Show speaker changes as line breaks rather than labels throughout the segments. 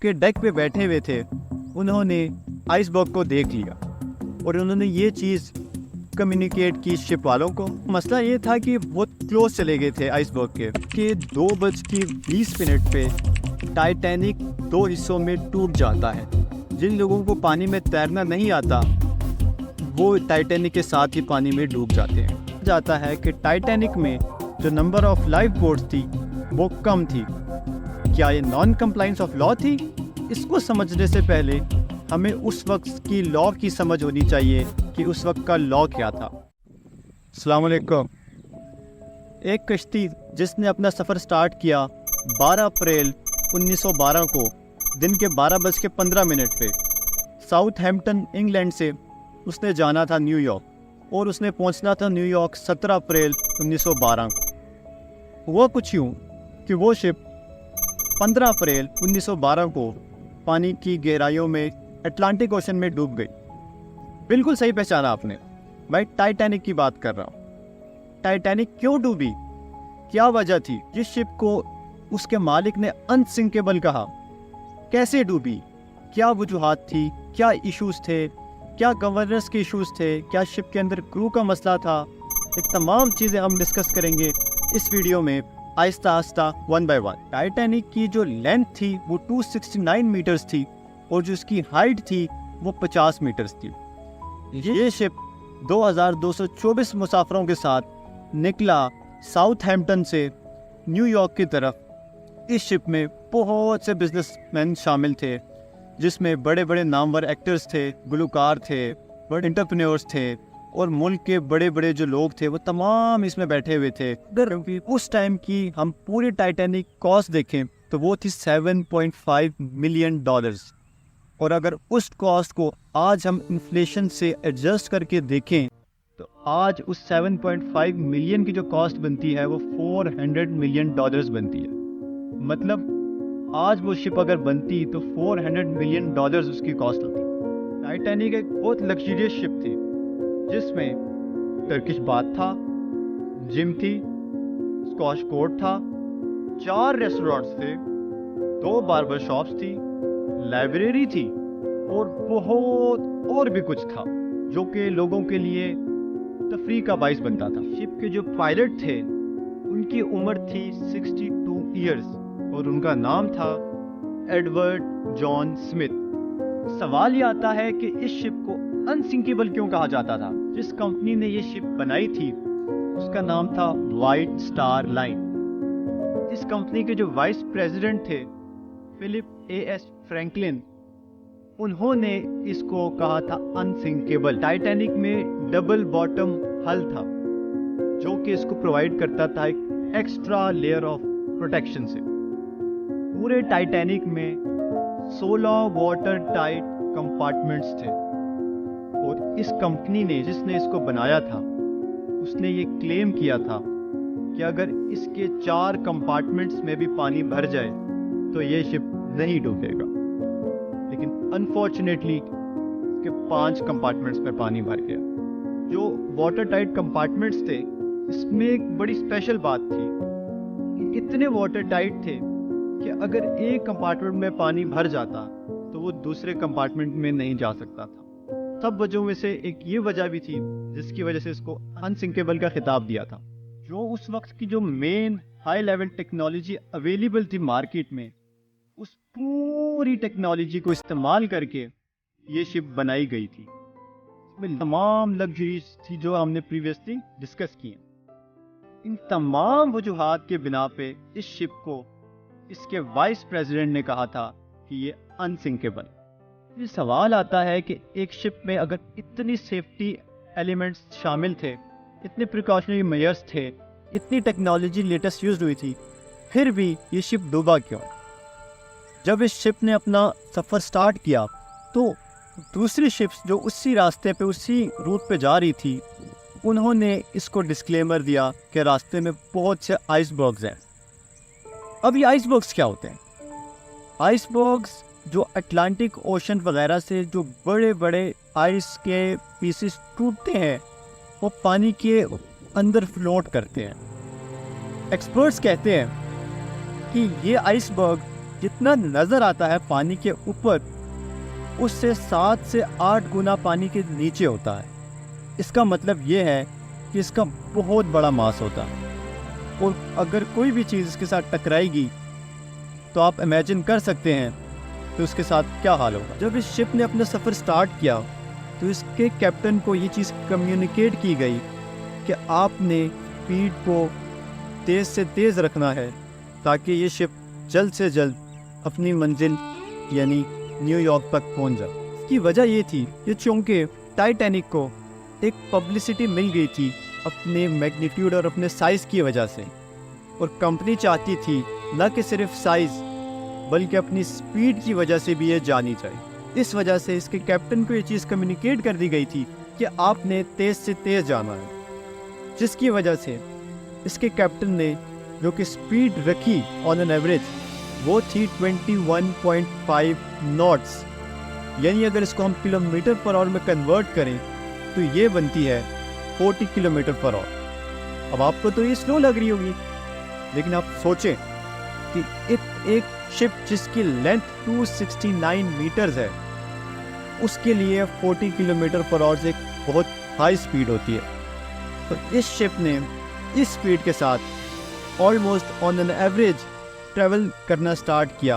के डेक पे बैठे हुए थे उन्होंने आइसबर्ग को देख लिया और उन्होंने ये चीज़ कम्युनिकेट की शिप वालों को। मसला ये था कि बहुत क्लोज चले गए थे आइसबर्ग के 2:20 पे टाइटैनिक 2 हिस्सों में टूट जाता है। जिन लोगों को पानी में तैरना नहीं आता वो टाइटैनिक के साथ ही पानी में डूब जाते हैं। जाता है कि टाइटैनिक में जो नंबर ऑफ लाइफ बोट्स थी वो कम थी। क्या ये नॉन कंप्लाइंस ऑफ लॉ थी? इसको समझने से पहले हमें उस वक्त की लॉ की समझ होनी चाहिए कि उस वक्त का लॉ क्या था। अस्सलाम वालेकुम। एक कश्ती जिसने अपना सफ़र स्टार्ट किया 12 अप्रैल 1912 को दिन के 12:15 पे साउथहैम्पटन इंग्लैंड से उसने जाना था न्यूयॉर्क और उसने पहुंचना था न्यूयॉर्क 17 अप्रैल 1912 को। हुआ कुछ यूँ कि वो शिप 15 अप्रैल 1912 को पानी की गहराइयों में अटलांटिक ओशन में डूब गई। बिल्कुल सही पहचाना आपने, मैं टाइटैनिक की बात कर रहा हूँ। टाइटैनिक क्यों डूबी, क्या वजह थी? जिस शिप को उसके मालिक ने अनसिंकेबल कहा, कैसे डूबी, क्या वजूहात थी, क्या इश्यूज थे, क्या गवर्नेंस के इश्यूज थे, क्या शिप के अंदर क्रू का मसला था। ये तमाम चीज़ें हम डिस्कस करेंगे इस वीडियो में आहिस्ता आहिस्ता 1 बाय 1। टाइटैनिक की जो लेंथ थी वो 269 मीटर्स थी और जो उसकी हाइट थी वो 50 मीटर्स थी। ये शिप 2224 मुसाफिरों के साथ निकला साउथहैम्पटन से न्यूयॉर्क की तरफ। इस शिप में बहुत से बिजनेसमैन शामिल थे जिसमें बड़े बड़े नामवर एक्टर्स थे, गुलकार थे, बड़े एंटरप्रेन्योर्स थे और मुल्क के बड़े बड़े जो लोग थे वो तमाम इसमें बैठे हुए थे। क्योंकि उस टाइम की हम पूरी टाइटैनिक कॉस्ट देखें तो वो थी $7.5 मिलियन। और अगर उस कॉस्ट को आज हम इन्फ्लेशन से एडजस्ट करके देखें तो आज उस 7.5 मिलियन की जो कॉस्ट बनती है वो $400 मिलियन बनती है। मतलब आज वो शिप अगर बनती तो $400 मिलियन उसकी कॉस्ट होती। टाइटैनिक एक बहुत लग्जरियस शिप थी जिसमें टर्किश बाथ था, जिम थी, स्कॉच कोर्ट था, 4 रेस्टोरेंट्स थे, 2 बार्बर शॉप्स थी, लाइब्रेरी थी और बहुत और भी कुछ था जो कि लोगों के लिए तफरीह का बाइस बनता था। शिप के जो पायलट थे उनकी उम्र थी 62 ईयर्स और उनका नाम था एडवर्ड जॉन स्मिथ। सवाल ये आता है कि इस शिप को अनसिंकेबल क्यों कहा जाता था? जिस कंपनी ने ये शिप बनाई थी उसका नाम था व्हाइट स्टार लाइन। इस कंपनी के जो वाइस प्रेसिडेंट थे फिलिप एस फ्रैंकलिन, उन्होंने इसको कहा था अनसिंकेबल। टाइटैनिक में डबल बॉटम हल था जो कि इसको प्रोवाइड करता था एक एक्स्ट्रा लेयर ऑफ प्रोटेक्शन से। पूरे टाइटैनिक में 16 वाटर टाइट कंपार्टमेंट्स थे और इस कंपनी ने जिसने इसको बनाया था उसने ये क्लेम किया था कि अगर इसके 4 कंपार्टमेंट्स में भी पानी भर जाए तो ये शिप नहीं डूबेगा। लेकिन अनफॉर्चुनेटली इसके 5 कंपार्टमेंट्स में पानी भर गया। जो वाटर टाइट कंपार्टमेंट्स थे इसमें एक बड़ी स्पेशल बात थी कि इतने वाटर टाइट थे कि अगर एक कंपार्टमेंट में पानी भर जाता तो वो दूसरे कंपार्टमेंट में नहीं जा सकता था। सब वजहों में से एक ये वजह भी थी जिसकी वजह से इसको अनसिंकेबल का खिताब दिया था। जो उस वक्त की जो main high level technology available थी मार्केट में, उस पूरी टेक्नोलॉजी को इस्तेमाल करके ये शिप बनाई गई थी। इसमें तमाम लग्जरीज थी जो हमने प्रीवियसली डिस्कस की। इन तमाम वजूहात के बिना पे इस शिप को इसके वाइस प्रेसिडेंट ने कहा था कि ये अनसिंकेबल। ये सवाल आता है कि एक शिप में अगर इतनी सेफ्टी एलिमेंट्स शामिल थे, इतने प्रिकॉशनरी मेजर्स थे, इतनी टेक्नोलॉजी लेटेस्ट यूज हुई थी, फिर भी ये शिप डूबा क्यों? जब इस शिप ने अपना सफ़र स्टार्ट किया तो दूसरी शिप्स जो उसी रास्ते पे उसी रूट पे जा रही थी उन्होंने इसको डिस्क्लेमर दिया कि रास्ते में बहुत से आइसबर्ग्स हैं। अब ये आइसबर्ग्स क्या होते हैं? आइसबर्ग्स जो अटलांटिक ओशन वगैरह से जो बड़े बड़े आइस के पीसेस टूटते हैं वो पानी के अंदर फ्लोट करते हैं। एक्सपर्ट्स कहते हैं कि ये आइसबर्ग जितना नज़र आता है पानी के ऊपर, उससे 7 से 8 गुना पानी के नीचे होता है। इसका मतलब ये है कि इसका बहुत बड़ा मास होता है, और अगर कोई भी चीज़ इसके साथ टकराएगी तो आप इमेजिन कर सकते हैं कि उसके साथ क्या हाल होगा। जब इस शिप ने अपना सफ़र स्टार्ट किया तो इसके कैप्टन को ये चीज़ कम्युनिकेट की गई कि आपने स्पीड को तेज़ से तेज़ रखना है ताकि ये शिप जल्द से जल्द अपनी मंजिल यानी न्यूयॉर्क तक पहुंच जाए। इसकी वजह ये थी कि चूँकि टाइटैनिक को एक पब्लिसिटी मिल गई थी अपने मैग्नीट्यूड और अपने साइज़ की वजह से, और कंपनी चाहती थी न कि सिर्फ साइज़ बल्कि अपनी स्पीड की वजह से भी ये जानी चाहिए। इस वजह से इसके कैप्टन को ये चीज़ कम्युनिकेट कर दी गई थी कि आपने तेज़ से तेज़ जाना है, जिसकी वजह से इसके कैप्टन ने जो कि स्पीड रखी ऑन एन एवरेज वो थी 21.5 नॉट्स, यानी अगर इसको हम किलोमीटर पर आवर में कन्वर्ट करें तो ये बनती है 40 किलोमीटर पर आवर। अब आपको तो ये स्लो लग रही होगी, लेकिन आप सोचें कि एक शिप जिसकी लेंथ 269 मीटर्स है उसके लिए 40 किलोमीटर पर आवर एक बहुत हाई स्पीड होती है। तो इस शिप ने इस स्पीड के साथ almost on an average travel करना स्टार्ट किया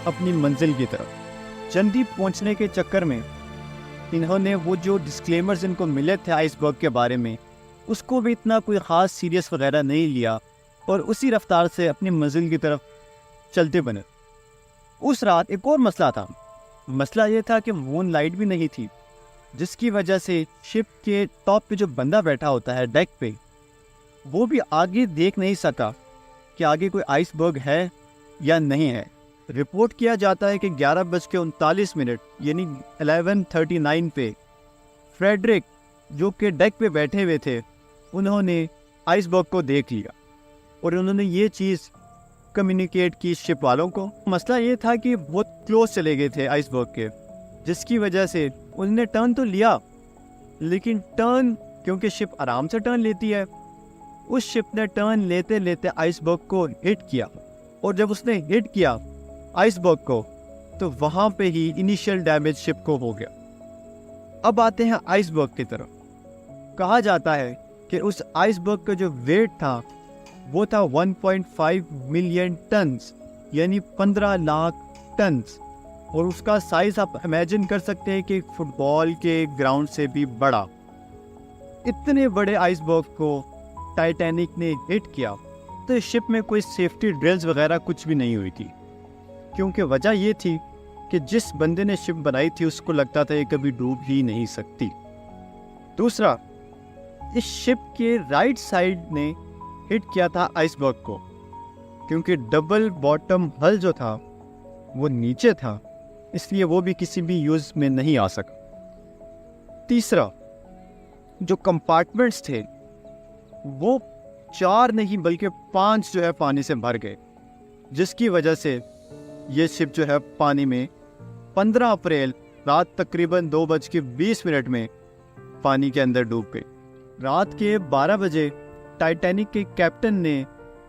अपनी मंजिल की तरफ। जल्दी पहुंचने के चक्कर में इन्होंने वो जो डिस्क्लेमर्स इनको मिले थे आइसबर्ग के बारे में उसको भी इतना कोई ख़ास सीरियस वगैरह नहीं लिया, और उसी रफ्तार से अपनी मंजिल की तरफ चलते बने। उस रात एक और मसला था। मसला ये था कि मून लाइट भी नहीं थी, जिसकी वजह से शिप के टॉप पे जो बंदा बैठा होता है डेक पे, वो भी आगे देख नहीं सका कि आगे कोई आइसबर्ग है या नहीं है। रिपोर्ट किया जाता है कि 11:39 यानी 11:39 पे फ्रेडरिक जो कि डेक पे बैठे हुए थे उन्होंने आइसबर्ग को देख लिया, और उन्होंने ये चीज़ कम्युनिकेट की शिप वालों को। मसला ये था कि बहुत क्लोज चले गए थे आइसबर्ग के, जिसकी वजह से उन्होंने टर्न तो लिया, लेकिन टर्न क्योंकि शिप आराम से टर्न लेती है, उस शिप ने टर्न लेते लेते आइसबर्ग को हिट किया, और जब उसने हिट किया आइसबर्ग को तो वहाँ पे ही इनिशियल डैमेज शिप को हो गया। अब आते हैं आइसबर्ग की तरफ। कहा जाता है कि उस आइसबर्ग का जो वेट था वो था 1.5 मिलियन टन्स, यानी 15 लाख टन्स, और उसका साइज आप इमेजिन कर सकते हैं कि फुटबॉल के ग्राउंड से भी बड़ा। इतने बड़े आइसबर्ग को टाइटैनिक ने हिट किया तो इस शिप में कोई सेफ्टी ड्रिल्स वगैरह कुछ भी नहीं हुई थी, क्योंकि वजह ये थी कि जिस बंदे ने शिप बनाई थी उसको लगता था ये कभी डूब ही नहीं सकती। दूसरा, इस शिप के राइट साइड ने हिट किया था आइसबर्ग को, क्योंकि डबल बॉटम हल जो था वो नीचे था, इसलिए वो भी किसी भी यूज़ में नहीं आ सका। तीसरा, जो कंपार्टमेंट्स थे वो 4 नहीं बल्कि 5 जो है पानी से भर गए, जिसकी वजह से ये शिप जो है पानी में 15 अप्रैल रात तकरीबन 2:20 में पानी के अंदर डूब गई। रात के 12 बजे टाइटैनिक के कैप्टन ने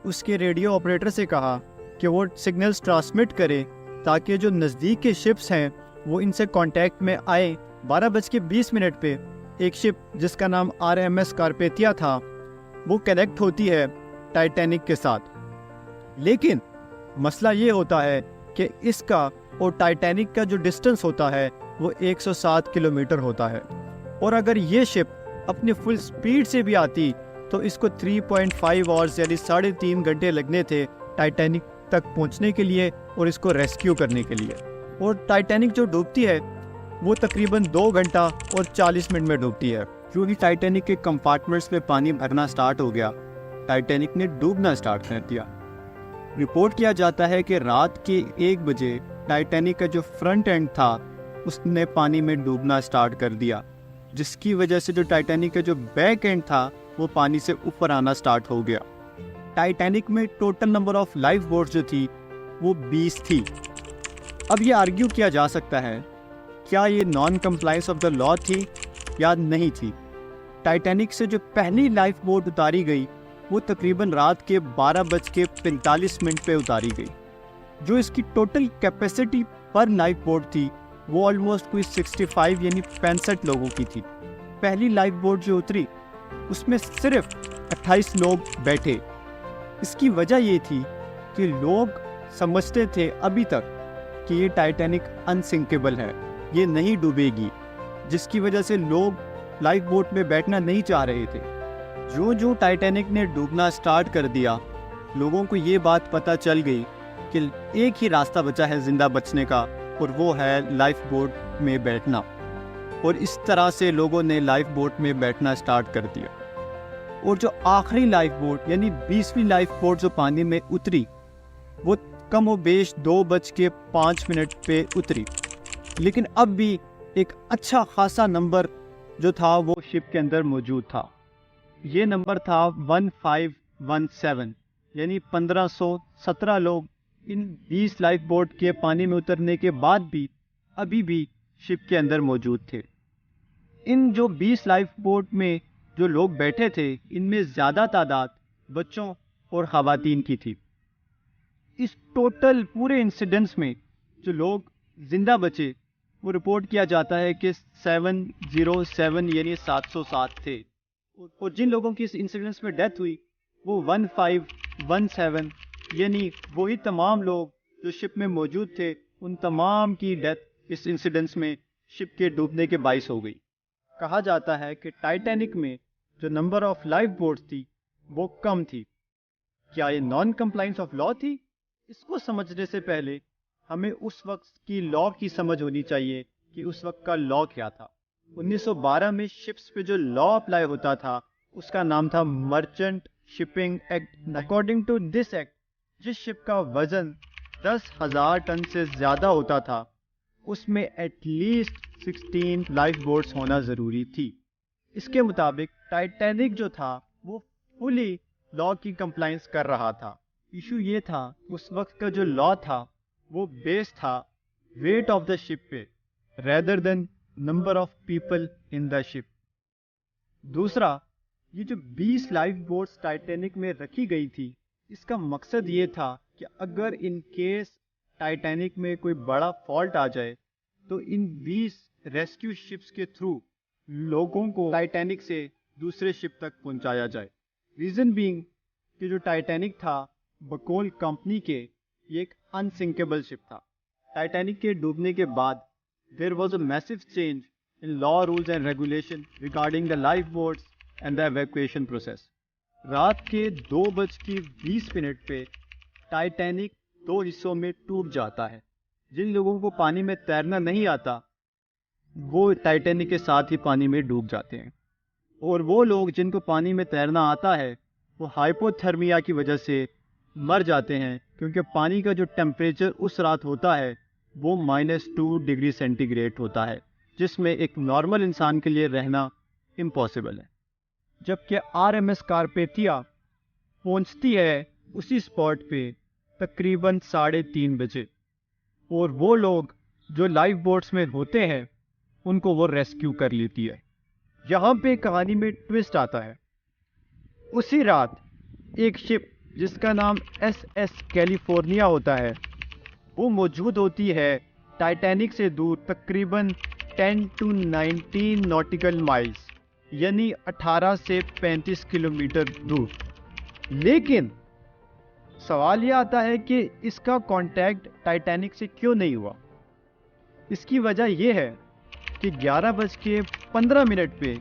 उसके रेडियो ऑपरेटर से कहा कि वो सिग्नल्स ट्रांसमिट करे ताकि जो नज़दीक के शिप्स हैं वो इनसे कांटेक्ट में आए। 12:20 पे एक शिप जिसका नाम RMS कारपेथिया था वो कनेक्ट होती है टाइटैनिक के साथ, लेकिन मसला ये होता है कि इसका और टाइटैनिक का जो डिस्टेंस होता है वो 107 किलोमीटर होता है, और अगर ये शिप अपनी फुल स्पीड से भी आती तो इसको 3.5 आवर्स यानी 3.5 घंटे लगने थे टाइटैनिक तक पहुंचने के लिए और इसको रेस्क्यू करने के लिए। और टाइटैनिक जो डूबती है वो तकरीबन 2 घंटा और 40 मिनट में डूबती है। जो ही टाइटैनिक के कंपार्टमेंट्स में पानी भरना स्टार्ट हो गया, टाइटैनिक ने डूबना स्टार्ट कर दिया। रिपोर्ट किया जाता है कि रात के 1 बजे टाइटैनिक का जो फ्रंट एंड था उसने पानी में डूबना स्टार्ट कर दिया, जिसकी वजह से जो टाइटैनिक का जो बैक एंड था वो पानी से ऊपर आना स्टार्ट हो गया। टाइटैनिक में total number of life boats जो थी वो 20 थी। अब ये आर्ग्यू किया जा सकता है क्या ये non compliance of the law थी या नहीं थी। टाइटैनिक से जो पहली लाइफ बोट उतारी गई वो तकरीबन रात के 12:45 पे उतारी गई, जो इसकी टोटल कैपेसिटी पर लाइफ बोट थी वो ऑलमोस्ट कोई 65 यानी 65 लोगों की थी। पहली लाइफ बोट जो उतरी उसमें सिर्फ 28 लोग बैठे। इसकी वजह ये थी कि लोग समझते थे अभी तक कि ये टाइटैनिक अनसिंकेबल है, ये नहीं डूबेगी, जिसकी वजह से लोग लाइफ बोट में बैठना नहीं चाह रहे थे। जो टाइटैनिक ने डूबना स्टार्ट कर दिया, लोगों को ये बात पता चल गई कि एक ही रास्ता बचा है ज़िंदा बचने का, और वो है लाइफ बोट में बैठना। और इस तरह से लोगों ने लाइफ बोट में बैठना स्टार्ट कर दिया। और जो आखिरी लाइफ बोट यानी 20वीं लाइफ बोट जो पानी में उतरी वो कम व बेश 2:05 पे उतरी। लेकिन अब भी एक अच्छा खासा नंबर जो था वो शिप के अंदर मौजूद था। ये नंबर था 1517 यानी 1517 लोग इन 20 लाइफ बोट के पानी में उतरने के बाद भी अभी भी शिप के अंदर मौजूद थे। इन जो 20 लाइफ बोट में जो लोग बैठे थे इनमें ज़्यादा तादाद बच्चों और ख़वातीन की थी। इस टोटल पूरे इंसिडेंट्स में जो लोग ज़िंदा बचे वो रिपोर्ट किया जाता है कि 707 यानी 707 थे। और जिन लोगों की इस इंसिडेंट्स में डेथ हुई वो 1517 यानी वही तमाम लोग जो शिप में मौजूद थे, उन तमाम की डेथ इस इंसिडेंट्स में शिप के डूबने के बाइस हो गई। कहा जाता है कि टाइटैनिक में जो नंबर ऑफ लाइफ बोट्स थी वो कम थी। क्या ये नॉन कंप्लायंस ऑफ लॉ थी? इसको समझने से पहले हमें उस वक्त की लॉ की समझ होनी चाहिए कि उस वक्त का लॉ क्या था। 1912 में शिप्स पे जो लॉ अप्लाई होता था उसका नाम था merchant shipping act. According to this act जिस शिप का वजन 10,000 टन से ज़्यादा होता था उसमें एटलीस्ट 16 लाइफ बोट्स होना ज़रूरी थी। इसके मुताबिक टाइटैनिक जो था वो फुली लॉ की कंप्लायंस कर रहा था। इशू ये था उस वक्त का जो लॉ था वो बेस्ड था वेट ऑफ द शिप पे rather than number of people in the ship. दूसरा, ये जो 20 लाइफ बोट्स टाइटैनिक में रखी गई थी इसका मकसद ये था कि अगर इन केस टाइटैनिक में कोई बड़ा फॉल्ट आ जाए तो इन 20 रेस्क्यू शिप्स के थ्रू लोगों को टाइटैनिक से दूसरे शिप तक पहुंचाया जाए। रीज़न बीइंग कि जो टाइटैनिक था बकौल कंपनी के ये एक अनसिंकेबल शिप था। टाइटैनिक के डूबने के बाद there was a massive change in law rules and regulation regarding the life boats and the evacuation process. रात के 2:20 पे टाइटैनिक 2 हिस्सों में टूट जाता है। जिन लोगों को पानी में तैरना नहीं आता वो टाइटैनिक के साथ ही पानी में डूब जाते हैं, और वो लोग जिनको पानी में तैरना आता है वो हाइपोथर्मिया की वजह से मर जाते हैं, क्योंकि पानी का जो टेम्परेचर उस रात होता है वो -2 डिग्री सेंटीग्रेड होता है, जिसमें एक नॉर्मल इंसान के लिए रहना इम्पॉसिबल है। जबकि RMS कारपेथिया पहुंचती है उसी स्पॉट पे तकरीबन 3:30 बजे, और वो लोग जो लाइफ बोट्स में होते हैं उनको वो रेस्क्यू कर लेती है। यहाँ पे कहानी में ट्विस्ट आता है। उसी रात एक शिप जिसका नाम SS कैलिफोर्निया होता है वो मौजूद होती है टाइटैनिक से दूर तकरीबन 10 to 19 नॉटिकल माइल्स यानी 18 से 35 किलोमीटर दूर। लेकिन सवाल यह आता है कि इसका कांटेक्ट टाइटैनिक से क्यों नहीं हुआ। इसकी वजह यह है कि 11:15 पे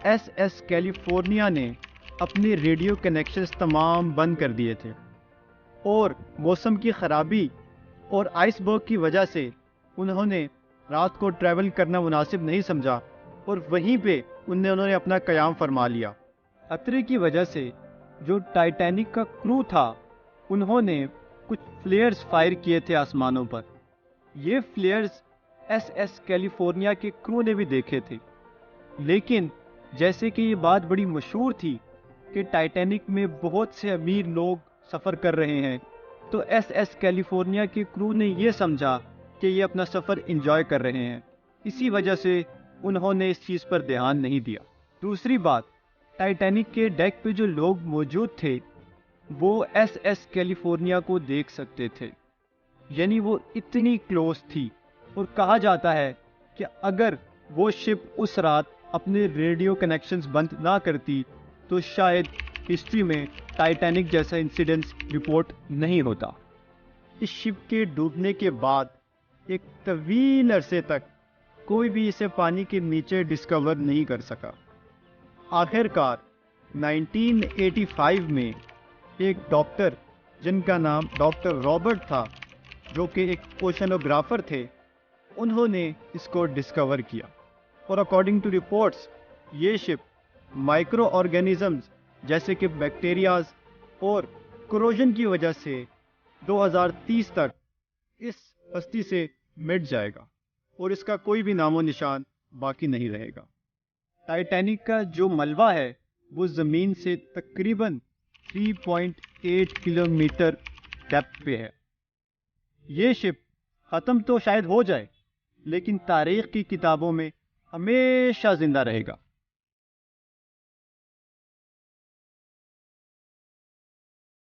SS कैलिफोर्निया ने अपने रेडियो कनेक्शंस तमाम बंद कर दिए थे, और मौसम की ख़राबी और आइसबर्ग की वजह से उन्होंने रात को ट्रैवल करना मुनासिब नहीं समझा और वहीं पे उन्होंने अपना क़याम फरमा लिया। खतरे की वजह से जो टाइटैनिक का क्रू था उन्होंने कुछ फ्लेयर्स फायर किए थे आसमानों पर। ये फ्लेयर्स SS कैलिफोर्निया के क्रू ने भी देखे थे, लेकिन जैसे कि ये बात बड़ी मशहूर थी कि टाइटैनिक में बहुत से अमीर लोग सफ़र कर रहे हैं, तो SS कैलिफोर्निया के क्रू ने ये समझा कि ये अपना सफ़र एंजॉय कर रहे हैं, इसी वजह से उन्होंने इस चीज़ पर ध्यान नहीं दिया। दूसरी बात, टाइटैनिक के डेक पे जो लोग मौजूद थे वो SS कैलिफोर्निया को देख सकते थे, यानी वो इतनी क्लोज थी। और कहा जाता है कि अगर वो शिप उस रात अपने रेडियो कनेक्शंस बंद ना करती तो शायद हिस्ट्री में टाइटैनिक जैसा इंसिडेंस रिपोर्ट नहीं होता। इस शिप के डूबने के बाद एक तवील अरसे तक कोई भी इसे पानी के नीचे डिस्कवर नहीं कर सका। आखिरकार 1985 में एक डॉक्टर जिनका नाम डॉक्टर रॉबर्ट था, जो कि एक ओशनोग्राफर थे, उन्होंने इसको डिस्कवर किया। और अकॉर्डिंग टू रिपोर्ट्स ये शिप माइक्रो ऑर्गेनिजम्स जैसे कि बैक्टीरियाज और क्रोजन की वजह से 2030 तक इस हस्ती से मिट जाएगा और इसका कोई भी नामो निशान बाकी नहीं रहेगा। टाइटैनिक का जो मलबा है वो ज़मीन से तकरीबन 3.8 किलोमीटर डेप्थ पे है। ये शिप ख़त्म तो शायद हो जाए, लेकिन तारीख़ की किताबों में हमेशा ज़िंदा रहेगा।